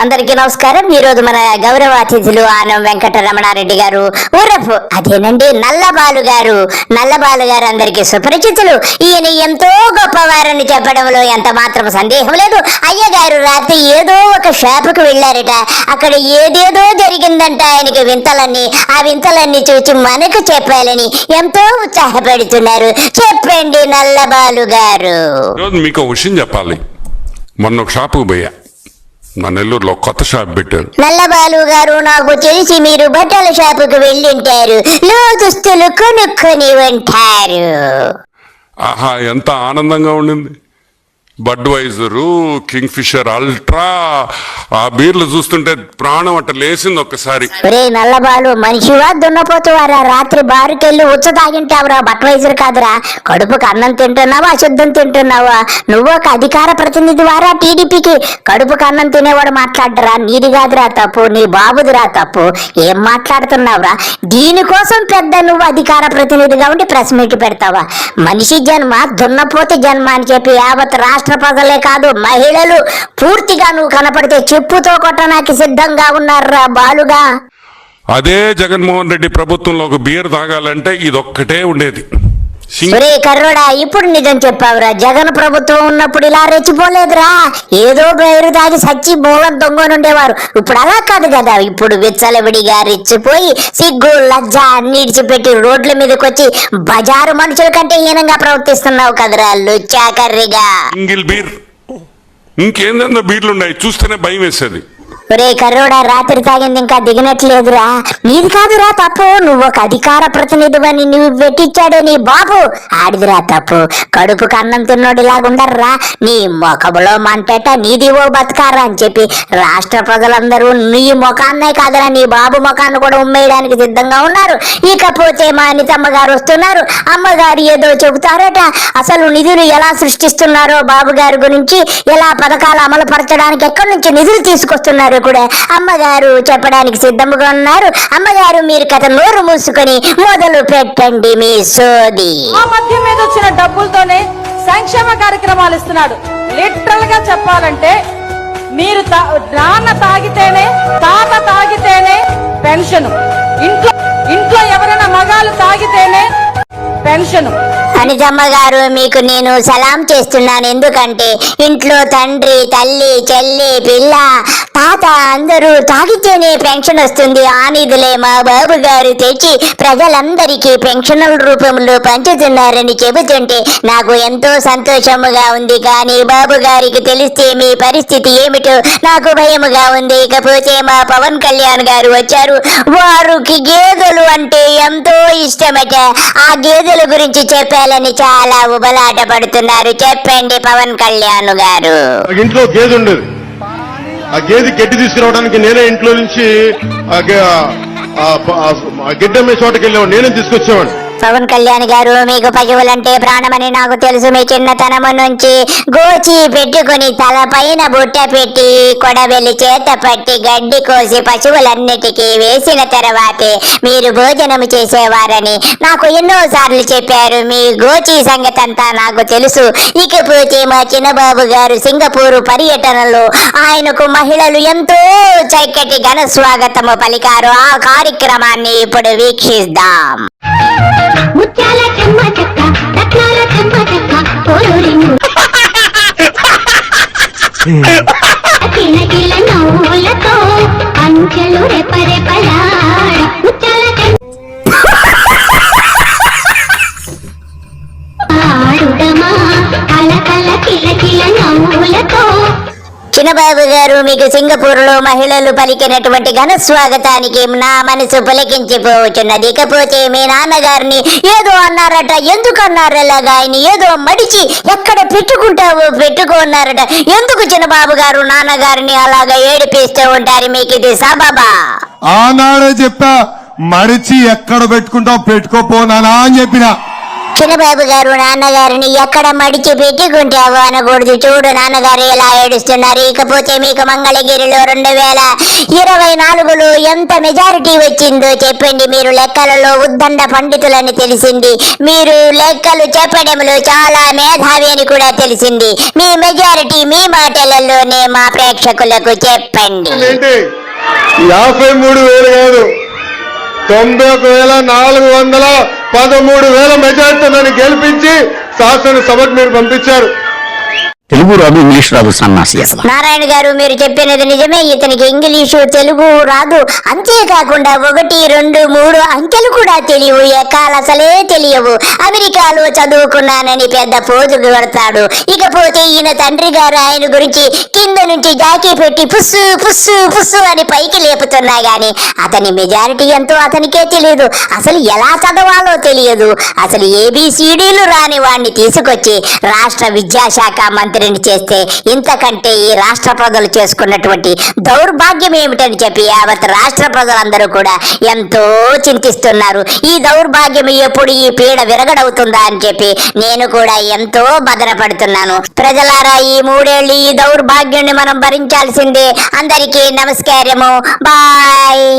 అందరికీ నమస్కారం. ఈ రోజు మన గౌరవ అతిథులు ఆనం వెంకటరమణారెడ్డి గారు ఊరఫ్ అదేనండి నల్లబాలు గారు. నల్లబాలు గారు అందరికీ సుపరిచితులు. ఈయన ఎంతో గొప్పవారని చెప్పడంలో ఎంత మాత్రం సందేహం లేదు. అయ్యగారు రాత్రి ఏదో ఒక షాపుకు వెళ్ళారట. అక్కడ ఏదేదో జరిగిందంట. ఆయనకి వింతలన్నీ, ఆ వింతలన్నీ చూసి మనకు చెప్పాలని ఎంతో ఉత్సాహపడుతున్నారు. చెప్పండి నల్లబాలు గారు. మీకు విషయం చెప్పాలి. మొన్న ఒక షాపుకు పోయా, మా నెల్లూరులో కొత్త షాప్ పెట్టారు. నల్లబాలు గారు, నాకు తెలిసి మీరు బట్టల షాపుకు వెళ్ళింటారు, లో దుస్తులు కొనుక్కొని ఉంటారు. ఆహా, ఎంత ఆనందంగా ఉండింది. బడ్ వైజరు, కింగ్ ఫిషర్ అల్ట్రా, ఆ బీర్లు చూస్తుంటే ప్రాణం అట్ట లేసింది ఒక్కసారి. రే నల్లబాలు, మనిషివా దున్నపోతువారా? రాత్రి బారుకెళ్ళి ఉచ్చ తాగింటావురా. బట్ వైజర్ కాదురా, కడుపుకు అన్నం తింటున్నావా, అశుద్ధం తింటున్నావా? నువ్వు ఒక అధికార ప్రతినిధి వారా టీడీపీకి? కడుపుకు అన్నం తినేవాడు మాట్లాడరా, నీది కాదురా తప్పు, నీ బాబుదిరా తప్పు. ఏం మాట్లాడుతున్నావురా? దీనికోసం పెద్ద నువ్వు అధికార ప్రతినిధిగా ఉండి ప్రెస్ మీట్ పెడతావా? మనిషి జన్మ దున్నపోతు జన్మ అని చెప్పి యావత్ రాష్ట్ర ప్రజలే కాదు, మహిళలు పూర్తిగా నువ్వు కనపడితే చెప్పుతో కొట్టడానికి సిద్ధంగా ఉన్నారా బాలుగా. అదే జగన్మోహన్ రెడ్డి ప్రభుత్వంలో ఒక బీర్ తాగాలంటే ఇదొక్కటే ఉండేది. ఒరే కర్రోడా, ఇప్పుడు నిజం చెప్పావురా. జగన్ ప్రభుత్వం ఉన్నప్పుడు ఇలా రెచ్చిపోలేదురా. ఏదో బేరు తాగి సచ్చి మూలం దొంగనుండేవారు. ఇప్పుడు అలా కాదు కదా. ఇప్పుడు విచ్చలవిడిగా రెచ్చిపోయి సిగ్గు లజ్జ అన్ని ఇడిచిపెట్టి రోడ్ల మీదకి వచ్చి బజారు మనుషుల కంటే హీనంగా ప్రవర్తిస్తున్నావు కదరా లుచ్చాకర్రిగా. సింగిల్ బీర్, ఇంకేందన్నా బీర్లు ఉన్నాయి, చూస్తేనే భయం వేసేది. ఒరే కర్రోడా, రాత్రి తాగింది ఇంకా దిగినట్లేదురా. నీది కాదురా తప్పు, నువ్వు ఒక అధికార ప్రతినిధివని నువ్వు పెట్టించాడే నీ బాబు, ఆడిదిరా తప్పు. కడుపుకు అన్నం తిన్నోడు ఇలాగుండర్రా. నీ మొఖములో మంటట నీది ఓ బతకారా అని చెప్పి రాష్ట్ర ప్రజలందరూ నీ ముఖాన్నే కాదురా, నీ బాబు ముఖాన్ని కూడా ఉమ్మేయడానికి సిద్ధంగా ఉన్నారు. ఇకపోతే మా అనితమ్మ గారు వస్తున్నారు. అమ్మగారు ఏదో చెబుతారట. అసలు నిధులు ఎలా సృష్టిస్తున్నారో, బాబు గారి గురించి ఎలా పథకాలు అమలు పరచడానికి ఎక్కడి నుంచి నిధులు తీసుకొస్తున్నారు కూడా అమ్మగారు చెప్పడానికి సిద్ధంగా ఉన్నారు. అమ్మగారు, మీరు కథ నోరు మూసుకొని మొదలు పెట్టండి మీ సోది. ఆ మధ్య మీద వచ్చిన డబ్బులతోనే సంక్షేమ కార్యక్రమాలు ఇస్తున్నాడు. లిటరల్ గా చెప్పాలంటే మీరు నాన్న తాగితేనే, తాత తాగితేనే పెన్షన్, ఇంట్లో ఎవరైనా మగాళ్ళు తాగితేనే పెన్షన్. అనితమ్మ గారు, మీకు నేను సలాం చేస్తున్నాను. ఎందుకంటే ఇంట్లో తండ్రి, తల్లి, చెల్లి, పిల్ల, తాత అందరూ తాగితేనే పెన్షన్ వస్తుంది. ఆ నిధులే మా బాబు గారు తెచ్చి ప్రజలందరికీ పెన్షన్ల రూపంలో పంచుతున్నారని చెబుతుంటే నాకు ఎంతో సంతోషముగా ఉంది. కానీ బాబు గారికి తెలిస్తే మీ పరిస్థితి ఏమిటో నాకు భయముగా ఉంది. ఇకపోతే మా పవన్ కళ్యాణ్ గారు వచ్చారు. వారికి గేదెలు అంటే ఎంతో ఇష్టమట. ఆ గేదెల గురించి చెప్పాలని చాలా ఉబలాట పడుతున్నారు. చెప్పండి పవన్ కళ్యాణ్ గారు. ఇంట్లో గేదె ఉండేది. ఆ గేదె గడ్డి తీసుకురావడానికి నేనే ఇంట్లో నుంచి గడ్డి అమ్మే చోటకి వెళ్ళేవాడు, నేనే తీసుకొచ్చేవాడిని. పవన్ కళ్యాణ్ గారు, మీకు పశువులంటే ప్రాణమని నాకు తెలుసు. మీ చిన్నతనము నుంచి గోచి పెట్టుకుని తలపైన బుట్ట పెట్టి కొడవెలి చేత పట్టి గడ్డి కోసి పశువులన్నిటికీ వేసిన తర్వాతే మీరు భోజనం చేసేవారని నాకు ఎన్నో సార్లు చెప్పారు. మీ గోచి సంగతి అంతా నాకు తెలుసు. ఇకపోతే మా చిన్నబాబు గారు సింగపూర్ పర్యటనలో ఆయనకు మహిళలు ఎంతో చక్కటి ఘన స్వాగతము పలికారు. ఆ కార్యక్రమాన్ని ఇప్పుడు వీక్షిద్దాం. ముత్యాల చెమ్మ చెక్క, రత్నాల చెమ్మ చెక్క, పోరురింగు కిలకిల నవ్వులతో అంచెలు రెపరెపలాడ ముత్యాల ఆడుదమా కలకల కిలకిల నవ్వులతో. చిన్నబాబు గారు, మీకు సింగపూర్ లో మహిళలు పలికినటువంటి ఘన స్వాగతానికి నా మనసు పులకించిపోతున్నది. ఇకపోతే మీ నాన్నగారిని ఏదో అన్నారట. ఎందుకు అన్నారు అలాగా? ఆయన ఏదో మడిచి ఎక్కడ పెట్టుకుంటావు పెట్టుకున్నారట. ఎందుకు చిన్నబాబు గారు నాన్నగారిని అలాగా ఏడిపిస్తూ ఉంటారు? మీకు ఇది సబబా? ఆనాడే చెప్పా, మడిచి ఎక్కడ పెట్టుకుంటావు పెట్టుకోపోనానా అని చెప్పిన. చిన్నబాబు గారు నాన్నగారిని ఎక్కడ మడిచి పెట్టుకుంటావో అనకూడదు. చూడు నాన్నగారు ఎలా ఏడుస్తున్నారు. ఇకపోతే మీకు మంగళగిరిలో 2024లో ఎంత మెజారిటీ వచ్చిందో చెప్పండి. మీరు లెక్కలలో ఉద్దండ పండితులని తెలిసింది. మీరు లెక్కలు చెప్పడంలో చాలా మేధావి అని కూడా తెలిసింది. మీ మెజారిటీ మీ మాటలలోనే మా ప్రేక్షకులకు చెప్పండి. ఏంటి 53,000 కాదు, 91,413 మెజార్టీ నన్ను గెలిపించి శాసనసభకు మీరు పంపించారు. తెలుగు రాదు, ఇంగ్లీష్ రాదు, సన్నాసి అసలు. నారాయణ గారు మీరు చెప్పినది నిజమే. ఇతనికి ఇంగ్లీషు తెలుగు రాదు. అంతేకాకుండా 1, 2, 3 అంకెలు కూడా తెలియవు. ఎక్కాలు అసలే తెలియవు. అమెరికాలో చదువుకున్నానని పెద్ద పోజుకు కొడతాడు. ఇకపోతే ఈయన తండ్రి గారు ఆయన గురించి కింద నుంచి జాకీ పెట్టి పుస్సు పుస్సు పుస్సు అని పైకి లేపుతున్నా గాని అతని మెజారిటీ ఎంతో అతనికే తెలియదు. అసలు ఎలా చదవాలో తెలియదు. అసలు ABCDలు రాని వాడిని తీసుకొచ్చి రాష్ట్ర విద్యాశాఖ మంత్రిని చేస్తే ఇంతకంటే ఈ రాష్ట్ర ప్రజలు చేసుకున్నటువంటి దౌర్భాగ్యం ఏమిటని చెప్పి యావత్ రాష్ట్ర ప్రజలందరూ కూడా ఎంతో చింతిస్తున్నారు. ఈ దౌర్భాగ్యం ఎప్పుడు ఈ పీడ విరగడవుతుందా అని చెప్పి నేను కూడా ఎంతో బదనపడుతున్నాను. ప్రజలారా, ఈ 3 ఏళ్ళు ఈ దౌర్భాగ్యాన్ని మనం భరించాల్సిందే. అందరికీ నమస్కారము. బాయ్.